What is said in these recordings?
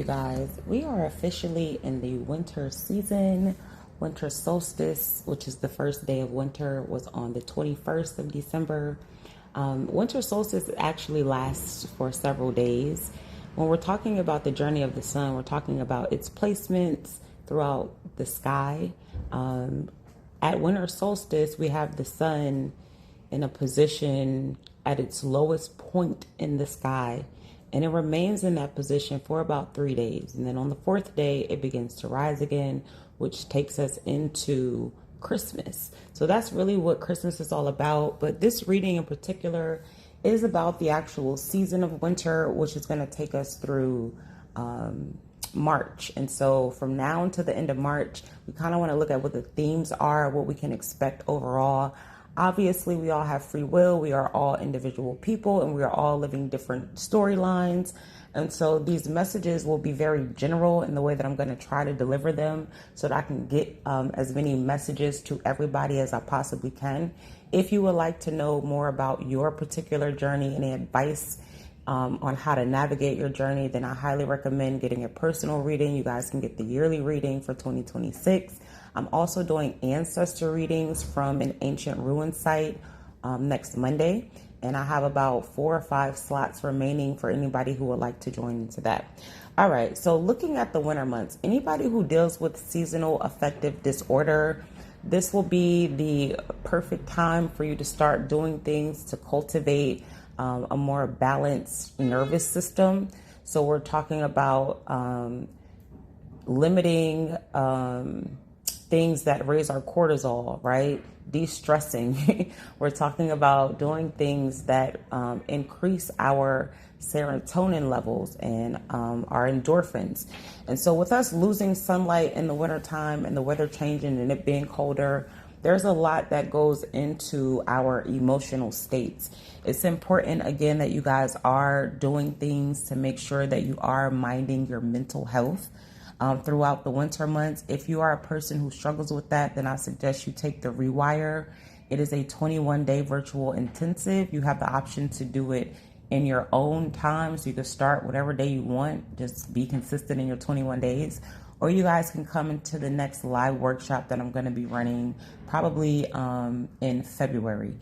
you guys? We are officially in the winter season. Winter solstice, which is the first day of winter, was on the 21st of December. Winter solstice actually lasts for several days. When we're talking about the journey of the sun, we're talking about its placements throughout the sky. At winter solstice, we have the sun in a position at its lowest point in the sky, and it remains in that position for about 3 days. And then on the fourth day, it begins to rise again, which takes us into Christmas. So that's really what Christmas is all about. But this reading in particular is about the actual season of winter, which is going to take us through March. And so from now until the end of March, we kind of want to look at what the themes are, what we can expect overall. Obviously, we all have free will. We are all individual people, and we are all living different storylines. And so these messages will be very general in the way that I'm going to try to deliver them so that I can get as many messages to everybody as I possibly can. If you would like to know more about your particular journey, any advice on how to navigate your journey, then I highly recommend getting a personal reading. You guys can get the yearly reading for 2026. I'm also doing ancestor readings from an ancient ruin site next Monday. And I have about 4 or 5 slots remaining for anybody who would like to join into that. All right, so looking at the winter months, anybody who deals with seasonal affective disorder, this will be the perfect time for you to start doing things to cultivate a more balanced nervous system. So we're talking about limiting things that raise our cortisol, right? De-stressing. We're talking about doing things that increase our serotonin levels and our endorphins. And so with us losing sunlight in the wintertime and the weather changing and it being colder, there's a lot that goes into our emotional states. It's important, again, that you guys are doing things to make sure that you are minding your mental health throughout the winter months. If you are a person who struggles with that, then I suggest you take the Rewire. It is a 21-day virtual intensive. You have the option to do it in your own time. So you can start whatever day you want. Just be consistent in your 21 days. Or you guys can come into the next live workshop that I'm going to be running probably in February.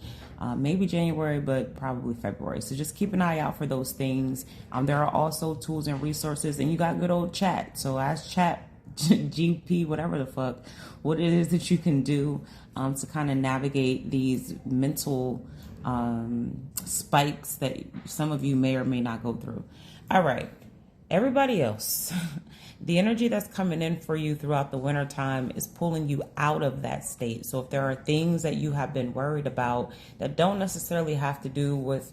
Maybe January, but probably February. So just keep an eye out for those things. There are also tools and resources, and you got good old chat. So ask chat, GP, whatever the fuck, what it is that you can do to kind of navigate these mental spikes that some of you may or may not go through. All right, everybody else. The energy that's coming in for you throughout the winter time is pulling you out of that state. So if there are things that you have been worried about that don't necessarily have to do with,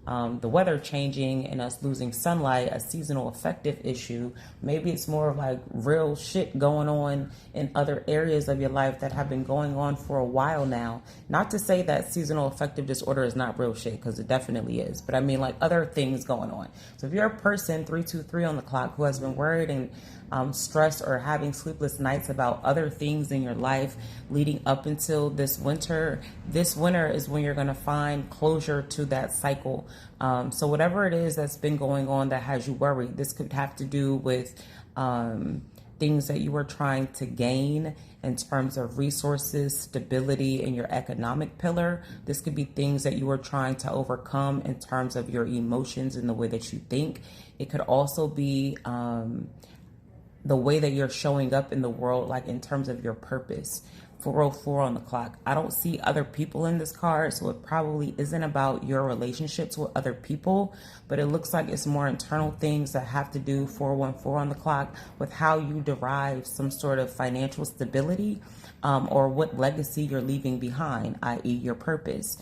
the weather changing and us losing sunlight, a seasonal affective issue, maybe it's more of like real shit going on in other areas of your life that have been going on for a while now. Not to say that seasonal affective disorder is not real shit, because it definitely is, but I mean like other things going on. So if you're a person 323 on the clock who has been worried and stressed or having sleepless nights about other things in your life leading up until this winter is when you're going to find closure to that cycle. So whatever it is that's been going on that has you worried, this could have to do with things that you were trying to gain in terms of resources, stability in your economic pillar. This could be things that you were trying to overcome in terms of your emotions and the way that you think. It could also be the way that you're showing up in the world, like in terms of your purpose. 404 on the clock. I don't see other people in this card, so it probably isn't about your relationships with other people, but it looks like it's more internal things that have to do, 414 on the clock, with how you derive some sort of financial stability or what legacy you're leaving behind, i.e. your purpose.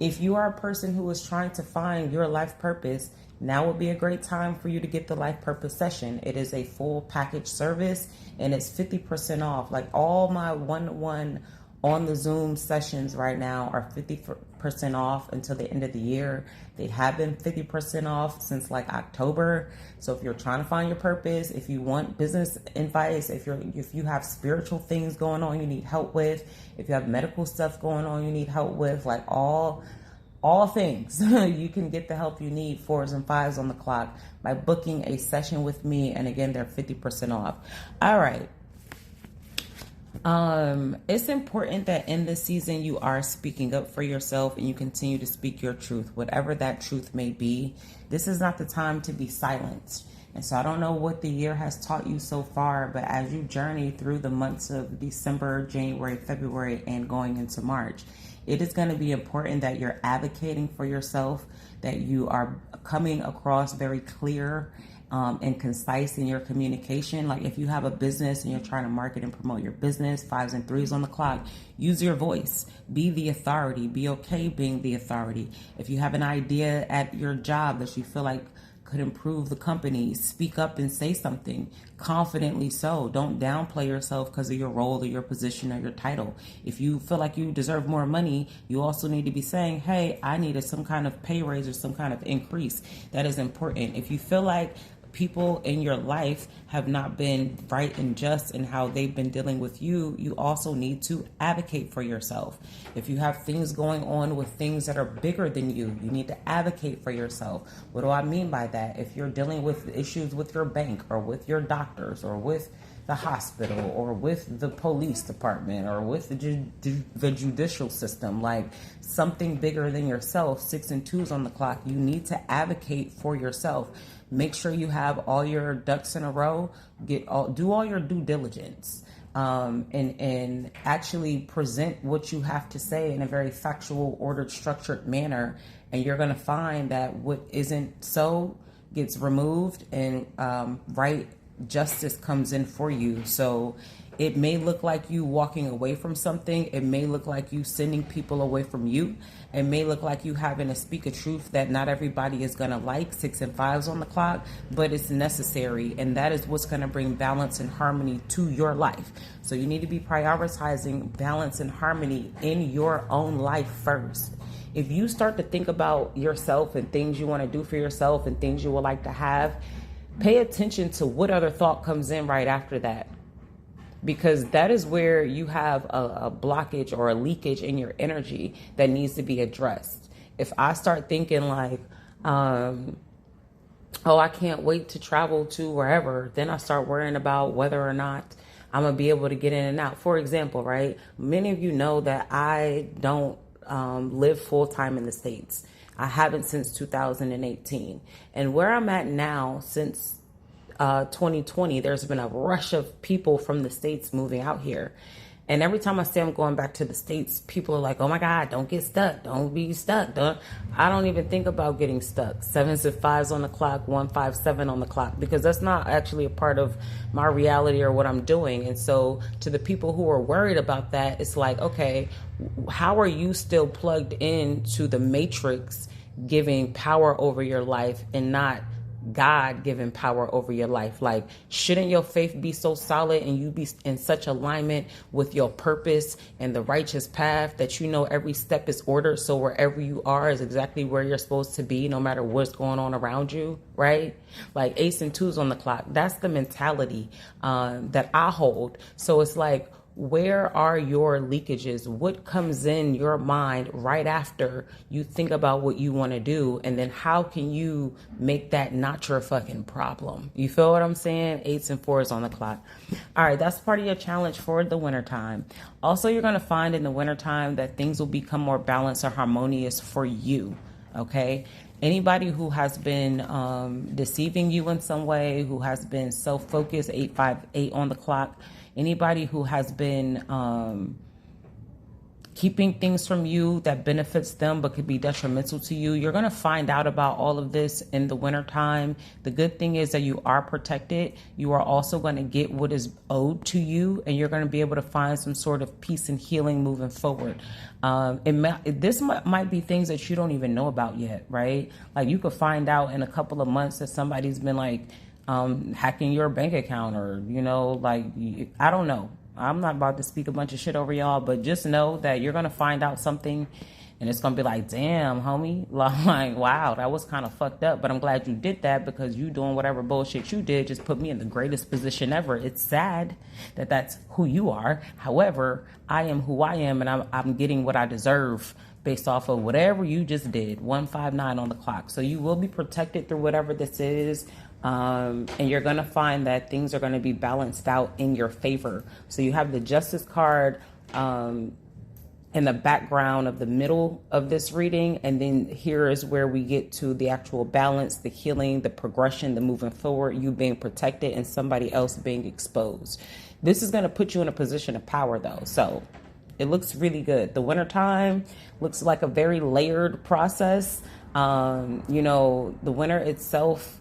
If you are a person who is trying to find your life purpose, now would be a great time for you to get the Life Purpose session. It is a full package service and it's 50% off. Like all my one-to-one on the Zoom sessions right now are 50% off until the end of the year. They have been 50% off since like October. So if you're trying to find your purpose, if you want business advice, if you have spiritual things going on you need help with, if you have medical stuff going on you need help with, like all all things. You can get the help you need, 4s and 5s on the clock, by booking a session with me. And again, they're 50% off. All right. It's important that in this season you are speaking up for yourself and you continue to speak your truth, whatever that truth may be. This is not the time to be silenced. And so I don't know what the year has taught you so far, but as you journey through the months of December, January, February, and going into March, it is going to be important that you're advocating for yourself, that you are coming across very clear and concise in your communication. Like if you have a business and you're trying to market and promote your business, 5s and 3s on the clock, use your voice, be the authority, be okay being the authority. If you have an idea at your job that you feel like could improve the company, speak up and say something confidently. So don't downplay yourself because of your role or your position or your title. If you feel like you deserve more money, you also need to be saying, hey, I needed some kind of pay raise or some kind of increase. That is important. If you feel like people in your life have not been right and just in how they've been dealing with you, you also need to advocate for yourself. If you have things going on with things that are bigger than you, you need to advocate for yourself. What do I mean by that? If you're dealing with issues with your bank or with your doctors or with the hospital or with the police department or with the judicial system, like something bigger than yourself, 6 and 2s on the clock, you need to advocate for yourself. Make sure you have all your ducks in a row. Do all your due diligence, and actually present what you have to say in a very factual, ordered, structured manner. And you're going to find that what isn't so gets removed, and right justice comes in for you. So it may look like you walking away from something. It may look like you sending people away from you. It may look like you having to speak a truth that not everybody is going to like, 6 and 5s on the clock, but it's necessary. And that is what's going to bring balance and harmony to your life. So you need to be prioritizing balance and harmony in your own life first. If you start to think about yourself and things you want to do for yourself and things you would like to have, pay attention to what other thought comes in right after that. Because that is where you have a blockage or a leakage in your energy that needs to be addressed. If I start thinking like, oh, I can't wait to travel to wherever, then I start worrying about whether or not I'm going to be able to get in and out. For example, right? Many of you know that I don't live full time in the States. I haven't since 2018. And where I'm at now, since 2020, there's been a rush of people from the States moving out here. And every time I say I'm going back to the States, people are like, oh my God, don't get stuck. Don't be stuck. I don't even think about getting stuck. 7s and 5s on the clock, 1, 5, 7 on the clock, because that's not actually a part of my reality or what I'm doing. And so to the people who are worried about that, it's like, okay, how are you still plugged into the matrix giving power over your life and not God given power over your life? Like, shouldn't your faith be so solid and you be in such alignment with your purpose and the righteous path that you know every step is ordered, so wherever you are is exactly where you're supposed to be, no matter what's going on around you, right? Like 8s and 2s on the clock. That's the mentality that I hold. So it's like, where are your leakages? What comes in your mind right after you think about what you want to do? And then how can you make that not your fucking problem? You feel what I'm saying? 8s and 4s on the clock. All right, that's part of your challenge for the wintertime. Also, you're going to find in the wintertime that things will become more balanced or harmonious for you. Okay? Anybody who has been deceiving you in some way, who has been self-focused, 8, 5, 8 on the clock, anybody who has been keeping things from you that benefits them but could be detrimental to you, you're going to find out about all of this in the wintertime. The good thing is that you are protected. You are also going to get what is owed to you, and you're going to be able to find some sort of peace and healing moving forward. This might be things that you don't even know about yet, right? Like you could find out in a couple of months that somebody's been like hacking your bank account, or, you know, like, I don't know. I'm not about to speak a bunch of shit over y'all, but just know that you're going to find out something and it's going to be like, damn, homie, like, wow, that was kind of fucked up, but I'm glad you did that, because you doing whatever bullshit you did just put me in the greatest position ever. It's sad that that's who you are. However, I am who I am, and I'm getting what I deserve based off of whatever you just did. 159 on the clock. So you will be protected through whatever this is. And you're going to find that things are going to be balanced out in your favor. So you have the Justice card in the background of the middle of this reading. And then here is where we get to the actual balance, the healing, the progression, the moving forward, you being protected and somebody else being exposed. This is going to put you in a position of power, though. So it looks really good. The wintertime looks like a very layered process. You know, the winter itself,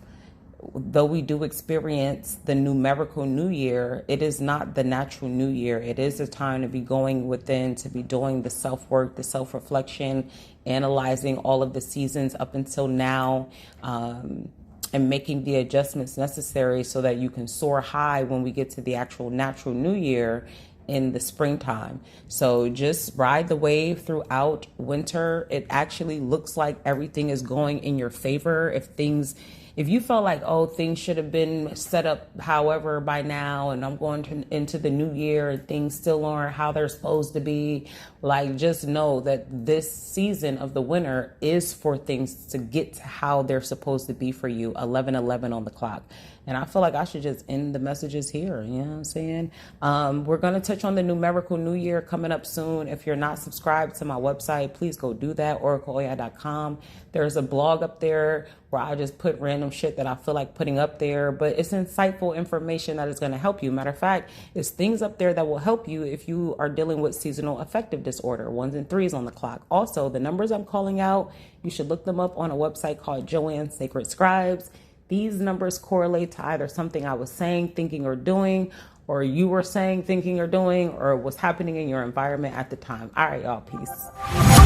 though we do experience the numerical new year, it is not the natural new year. It is a time to be going within, to be doing the self-work, the self-reflection, analyzing all of the seasons up until now, and making the adjustments necessary so that you can soar high when we get to the actual natural new year in the springtime. So just ride the wave throughout winter. It actually looks like everything is going in your favor. If you felt like, oh, things should have been set up however by now, and I'm going into the new year and things still aren't how they're supposed to be, like, just know that this season of the winter is for things to get to how they're supposed to be for you. 11:11 on the clock. And I feel like I should just end the messages here. You know what I'm saying? We're going to touch on the numerical new year coming up soon. If you're not subscribed to my website, please go do that, oracleoya.com. There's a blog up there where I just put random shit that I feel like putting up there, but it's insightful information that is going to help you. Matter of fact, it's things up there that will help you if you are dealing with seasonal affective disorder, 1s and 3s on the clock. Also, the numbers I'm calling out, you should look them up on a website called Joanne's Sacred Scribes. These numbers correlate to either something I was saying, thinking, or doing, or you were saying, thinking, or doing, or was happening in your environment at the time. All right, y'all. Peace.